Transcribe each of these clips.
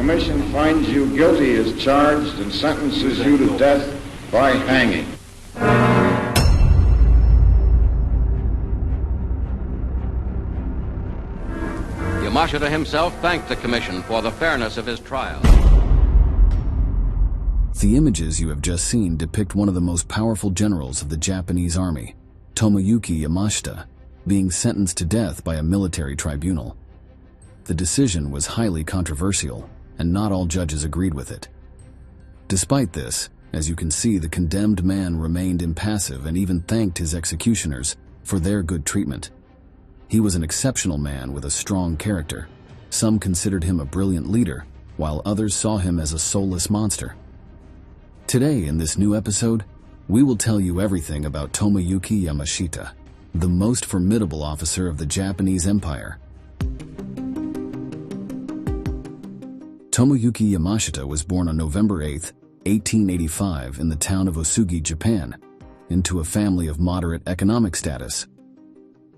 Commission finds you guilty as charged and sentences you to death by hanging. Yamashita himself thanked the commission for the fairness of his trial. The images you have just seen depict one of the most powerful generals of the Japanese army, Tomoyuki Yamashita, being sentenced to death by a military tribunal. The decision was highly controversial, and not all judges agreed with it. Despite this, as you can see, the condemned man remained impassive and even thanked his executioners for their good treatment. He was an exceptional man with a strong character. Some considered him a brilliant leader, while others saw him as a soulless monster. Today, in this new episode, we will tell you everything about Tomoyuki Yamashita, the most formidable officer of the Japanese Empire. Tomoyuki Yamashita was born on November 8, 1885 in the town of Osugi, Japan, into a family of moderate economic status.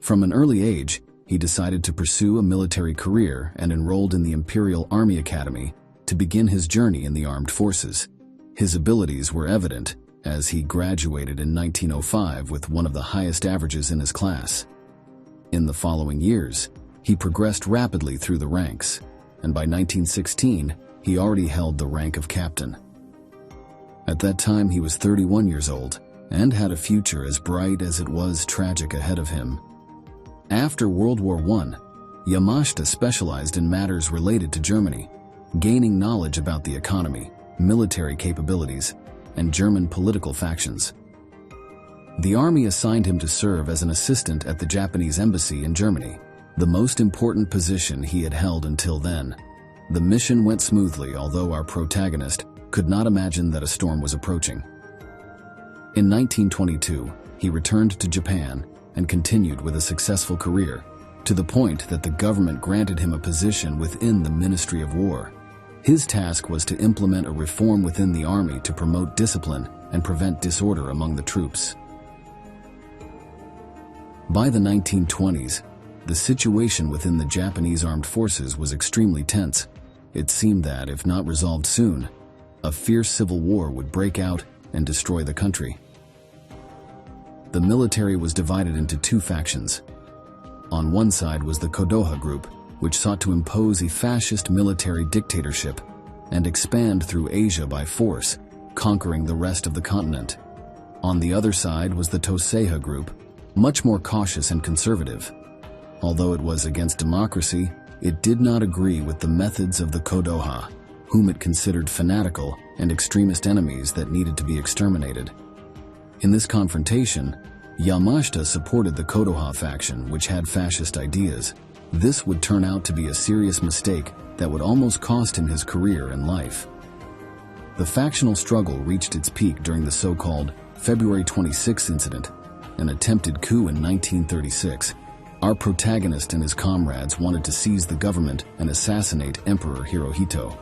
From an early age, he decided to pursue a military career and enrolled in the Imperial Army Academy to begin his journey in the armed forces. His abilities were evident, as he graduated in 1905 with one of the highest averages in his class. In the following years, he progressed rapidly through the ranks, and by 1916, he already held the rank of captain. At that time, he was 31 years old and had a future as bright as it was tragic ahead of him. After World War I, Yamashita specialized in matters related to Germany, gaining knowledge about the economy, military capabilities, and German political factions. The army assigned him to serve as an assistant at the Japanese embassy in Germany, the most important position he had held until then. The mission went smoothly, although our protagonist could not imagine that a storm was approaching. In 1922, he returned to Japan and continued with a successful career, to the point that the government granted him a position within the Ministry of War. His task was to implement a reform within the army to promote discipline and prevent disorder among the troops. By the 1920s, the situation within the Japanese armed forces was extremely tense. It seemed that, if not resolved soon, a fierce civil war would break out and destroy the country. The military was divided into two factions. On one side was the Kodoha group, which sought to impose a fascist military dictatorship and expand through Asia by force, conquering the rest of the continent. On the other side was the Toseha group, much more cautious and conservative. Although it was against democracy, it did not agree with the methods of the Kodoha, whom it considered fanatical and extremist enemies that needed to be exterminated. In this confrontation, Yamashita supported the Kodoha faction, which had fascist ideas. This would turn out to be a serious mistake that would almost cost him his career and life. The factional struggle reached its peak during the so-called February 26 incident, an attempted coup in 1936. Our protagonist and his comrades wanted to seize the government and assassinate Emperor Hirohito.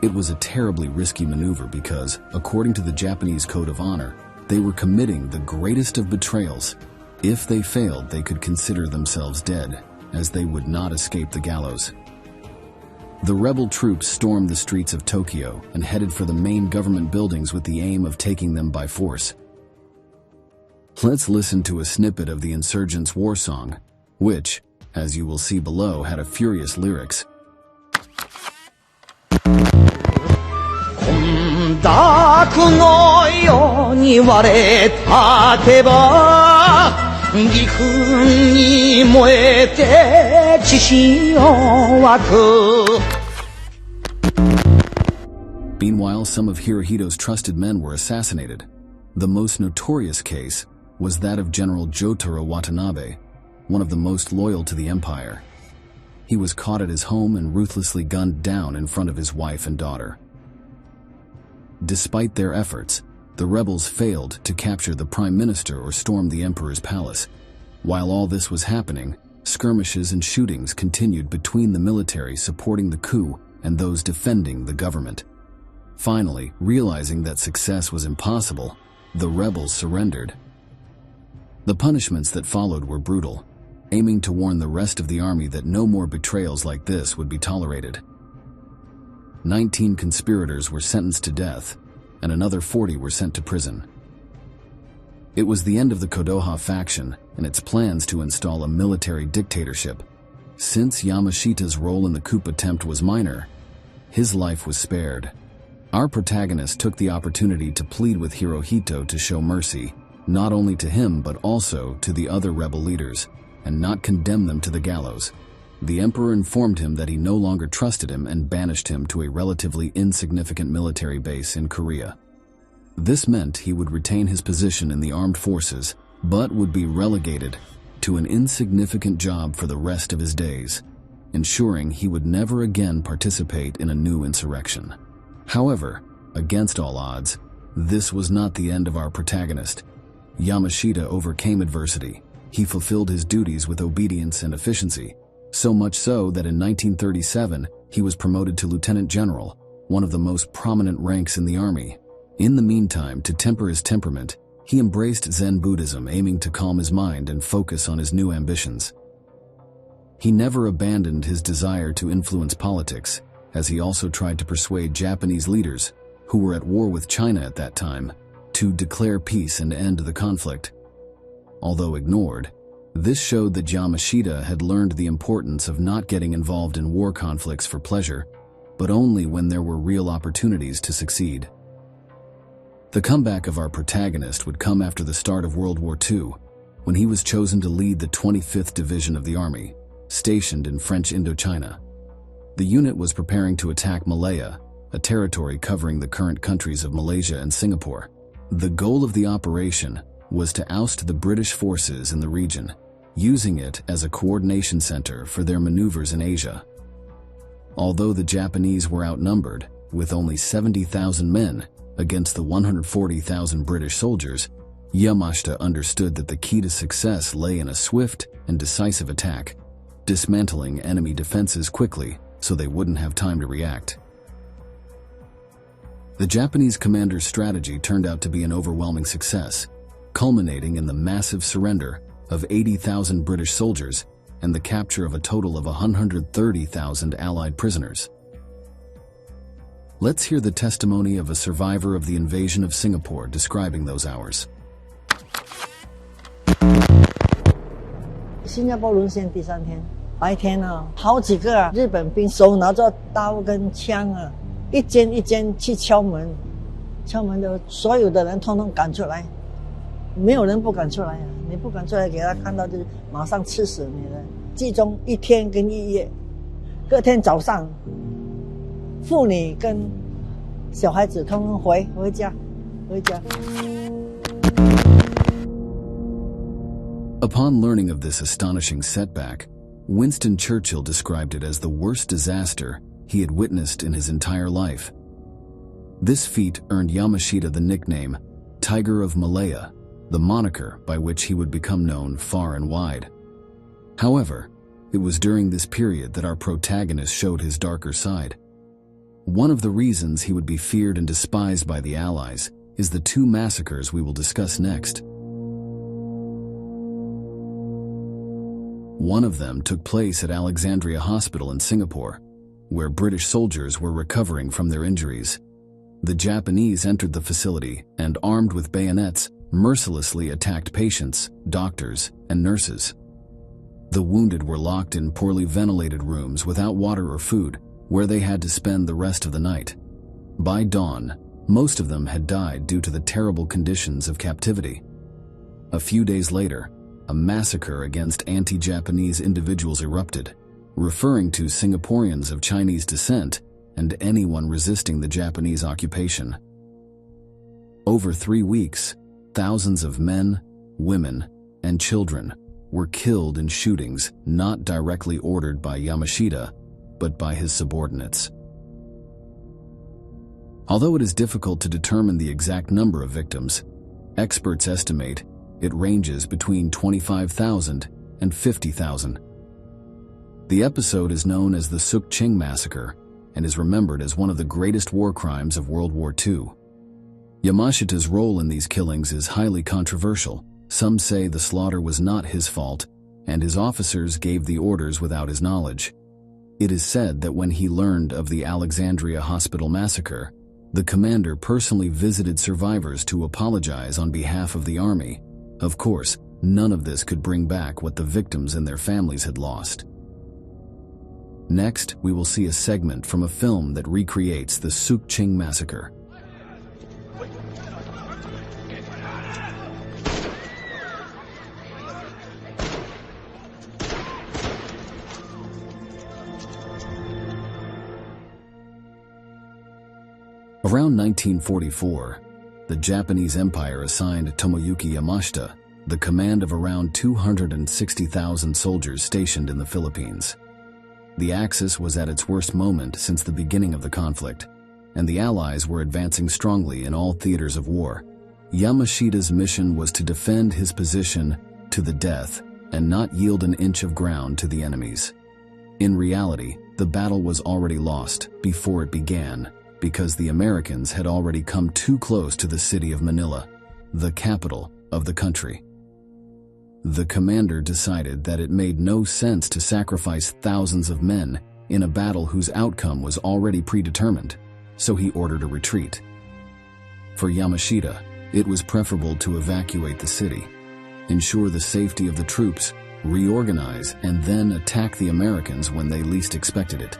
It was a terribly risky maneuver because, according to the Japanese Code of Honor, they were committing the greatest of betrayals. If they failed, they could consider themselves dead, as they would not escape the gallows. The rebel troops stormed the streets of Tokyo and headed for the main government buildings with the aim of taking them by force. Let's listen to a snippet of the insurgents' war song, which, as you will see below, had a furious lyrics. Meanwhile, some of Hirohito's trusted men were assassinated. The most notorious case was that of General Jotaro Watanabe, one of the most loyal to the empire. He was caught at his home and ruthlessly gunned down in front of his wife and daughter. Despite their efforts, the rebels failed to capture the prime minister or storm the emperor's palace. While all this was happening, skirmishes and shootings continued between the military supporting the coup and those defending the government. Finally, realizing that success was impossible, the rebels surrendered. The punishments that followed were brutal, aiming to warn the rest of the army that no more betrayals like this would be tolerated. 19 conspirators were sentenced to death, and another 40 were sent to prison. It was the end of the Kodoha faction and its plans to install a military dictatorship. Since Yamashita's role in the coup attempt was minor, his life was spared. Our protagonist took the opportunity to plead with Hirohito to show mercy, not only to him but also to the other rebel leaders, and not condemn them to the gallows. The emperor informed him that he no longer trusted him and banished him to a relatively insignificant military base in Korea. This meant he would retain his position in the armed forces, but would be relegated to an insignificant job for the rest of his days, ensuring he would never again participate in a new insurrection. However, against all odds, this was not the end of our protagonist. Yamashita overcame adversity. He fulfilled his duties with obedience and efficiency, so much so that in 1937 he was promoted to lieutenant general, one of the most prominent ranks in the army. In the meantime, to temper his temperament, he embraced Zen Buddhism, aiming to calm his mind and focus on his new ambitions. He never abandoned his desire to influence politics, as he also tried to persuade Japanese leaders, who were at war with China at that time, to declare peace and end the conflict. Although ignored, this showed that Yamashita had learned the importance of not getting involved in war conflicts for pleasure, but only when there were real opportunities to succeed. The comeback of our protagonist would come after the start of World War II, when he was chosen to lead the 25th Division of the Army, stationed in French Indochina. The unit was preparing to attack Malaya, a territory covering the current countries of Malaysia and Singapore. The goal of the operation was to oust the British forces in the region, using it as a coordination center for their maneuvers in Asia. Although the Japanese were outnumbered, with only 70,000 men against the 140,000 British soldiers, Yamashita understood that the key to success lay in a swift and decisive attack, dismantling enemy defenses quickly so they wouldn't have time to react. The Japanese commander's strategy turned out to be an overwhelming success, culminating in the massive surrender of 80,000 British soldiers and the capture of a total of 130,000 Allied prisoners. Let's hear the testimony of a survivor of the invasion of Singapore describing those hours. 新加坡沦陷第3天，白天啊，好几个日本兵手拿着刀跟枪啊，一间一间去敲门，敲门的所有的人通通赶出来，没有人不赶出来啊！你不赶出来给他看到，就马上吃死你了。集中1天跟1夜，隔天早上，妇女跟小孩子通通回家。 Upon learning of this astonishing setback, Winston Churchill described it as the worst disaster he had witnessed in his entire life. This feat earned Yamashita the nickname Tiger of Malaya, the moniker by which he would become known far and wide. However, it was during this period that our protagonist showed his darker side. One of the reasons he would be feared and despised by the Allies is the 2 massacres we will discuss next. One of them took place at Alexandria Hospital in Singapore, where British soldiers were recovering from their injuries. The Japanese entered the facility and, armed with bayonets, mercilessly attacked patients, doctors, and nurses. The wounded were locked in poorly ventilated rooms without water or food, where they had to spend the rest of the night. By dawn, most of them had died due to the terrible conditions of captivity. A few days later, a massacre against anti-Japanese individuals erupted, referring to Singaporeans of Chinese descent and anyone resisting the Japanese occupation. Over 3 weeks, thousands of men, women, and children were killed in shootings not directly ordered by Yamashita, but by his subordinates. Although it is difficult to determine the exact number of victims, experts estimate it ranges between 25,000 and 50,000. The episode is known as the Suk Ching Massacre and is remembered as one of the greatest war crimes of World War II. Yamashita's role in these killings is highly controversial. Some say the slaughter was not his fault, and his officers gave the orders without his knowledge. It is said that when he learned of the Alexandria Hospital massacre, the commander personally visited survivors to apologize on behalf of the army. Of course, none of this could bring back what the victims and their families had lost. Next, we will see a segment from a film that recreates the Sukching massacre. Around 1944, the Japanese Empire assigned Tomoyuki Yamashita the command of around 260,000 soldiers stationed in the Philippines. The Axis was at its worst moment since the beginning of the conflict, and the Allies were advancing strongly in all theaters of war. Yamashita's mission was to defend his position to the death and not yield an inch of ground to the enemies. In reality, the battle was already lost before it began, because the Americans had already come too close to the city of Manila, the capital of the country. The commander decided that it made no sense to sacrifice thousands of men in a battle whose outcome was already predetermined, so he ordered a retreat. For Yamashita, it was preferable to evacuate the city, ensure the safety of the troops, reorganize, and then attack the Americans when they least expected it.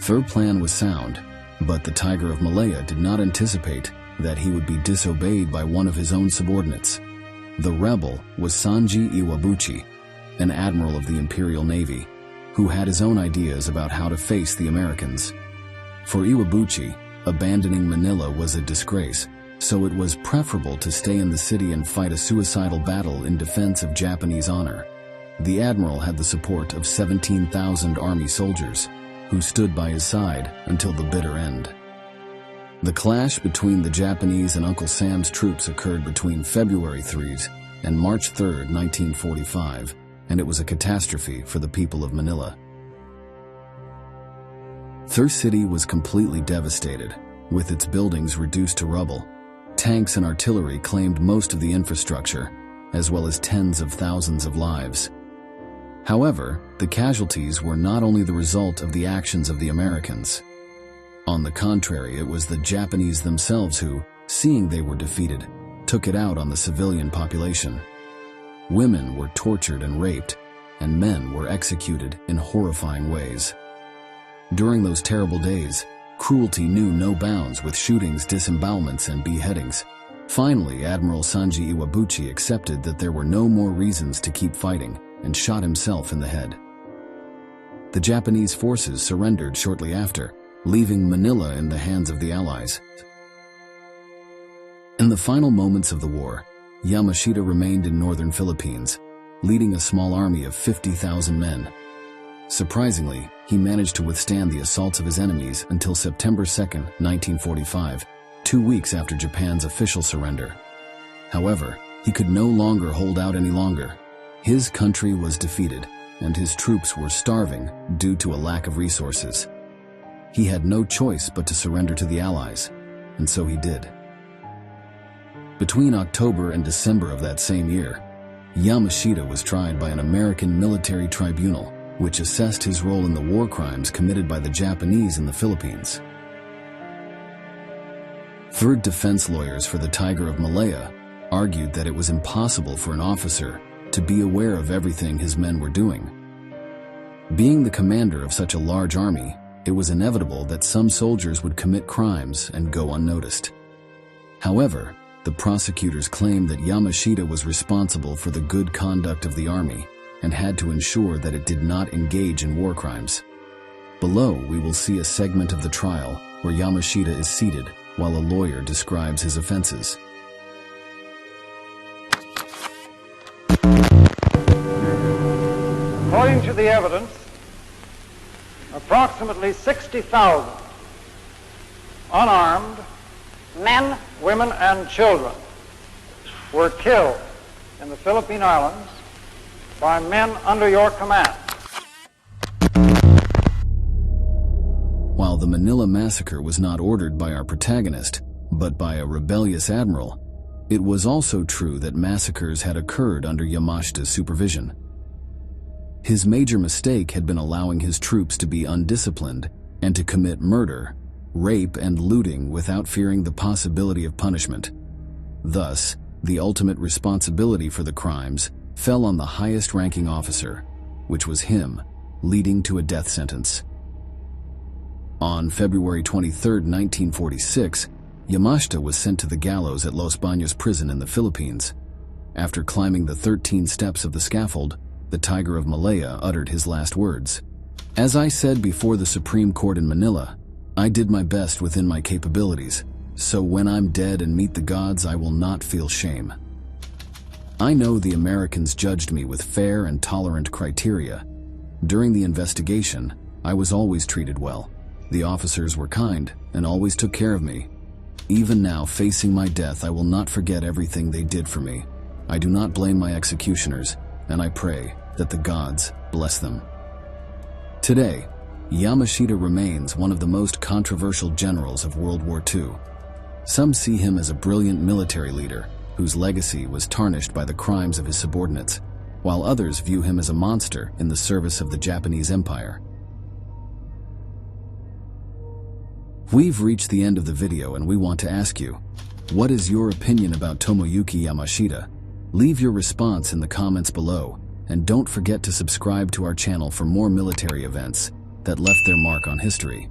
Their plan was sound, but the Tiger of Malaya did not anticipate that he would be disobeyed by one of his own subordinates. The rebel was Sanji Iwabuchi, an admiral of the Imperial Navy, who had his own ideas about how to face the Americans. For Iwabuchi, abandoning Manila was a disgrace, so it was preferable to stay in the city and fight a suicidal battle in defense of Japanese honor. The admiral had the support of 17,000 army soldiers, who stood by his side until the bitter end. The clash between the Japanese and Uncle Sam's troops occurred between February 3 and March 3, 1945, and it was a catastrophe for the people of Manila. Thur City was completely devastated, with its buildings reduced to rubble. Tanks and artillery claimed most of the infrastructure, as well as tens of thousands of lives. However, the casualties were not only the result of the actions of the Americans. On the contrary, it was the Japanese themselves who, seeing they were defeated, took it out on the civilian population. Women were tortured and raped, and men were executed in horrifying ways. During those terrible days, cruelty knew no bounds, with shootings, disembowelments, and beheadings. Finally, Admiral Sanji Iwabuchi accepted that there were no more reasons to keep fighting, and shot himself in the head. The Japanese forces surrendered shortly after, leaving Manila in the hands of the Allies. In the final moments of the war, Yamashita remained in northern Philippines, leading a small army of 50,000 men. Surprisingly, he managed to withstand the assaults of his enemies until September 2, 1945, 2 weeks after Japan's official surrender. However, he could no longer hold out any longer. His country was defeated, and his troops were starving due to a lack of resources. He had no choice but to surrender to the Allies, and so he did. Between October and December of that same year, Yamashita was tried by an American military tribunal, which assessed his role in the war crimes committed by the Japanese in the Philippines. Third defense lawyers for the Tiger of Malaya argued that it was impossible for an officer to be aware of everything his men were doing. Being the commander of such a large army, it was inevitable that some soldiers would commit crimes and go unnoticed. However, the prosecutors claimed that Yamashita was responsible for the good conduct of the army and had to ensure that it did not engage in war crimes. Below, we will see a segment of the trial where Yamashita is seated while a lawyer describes his offenses. According to the evidence, approximately 60,000 unarmed men, women, and children were killed in the Philippine Islands by men under your command. While the Manila massacre was not ordered by our protagonist, but by a rebellious admiral, it was also true that massacres had occurred under Yamashita's supervision. His major mistake had been allowing his troops to be undisciplined and to commit murder, rape, and looting without fearing the possibility of punishment. Thus, the ultimate responsibility for the crimes fell on the highest-ranking officer, which was him, leading to a death sentence. On February 23, 1946, Yamashita was sent to the gallows at Los Baños prison in the Philippines. After climbing the 13 steps of the scaffold, the Tiger of Malaya uttered his last words. "As I said before the Supreme Court in Manila, I did my best within my capabilities, so when I'm dead and meet the gods, I will not feel shame. I know the Americans judged me with fair and tolerant criteria. During the investigation, I was always treated well. The officers were kind and always took care of me. Even now, facing my death, I will not forget everything they did for me. I do not blame my executioners, and I pray that the gods bless them." Today, Yamashita remains one of the most controversial generals of World War II. Some see him as a brilliant military leader whose legacy was tarnished by the crimes of his subordinates, while others view him as a monster in the service of the Japanese Empire. We've reached the end of the video and we want to ask you, what is your opinion about Tomoyuki Yamashita? Leave your response in the comments below, and don't forget to subscribe to our channel for more military events that left their mark on history.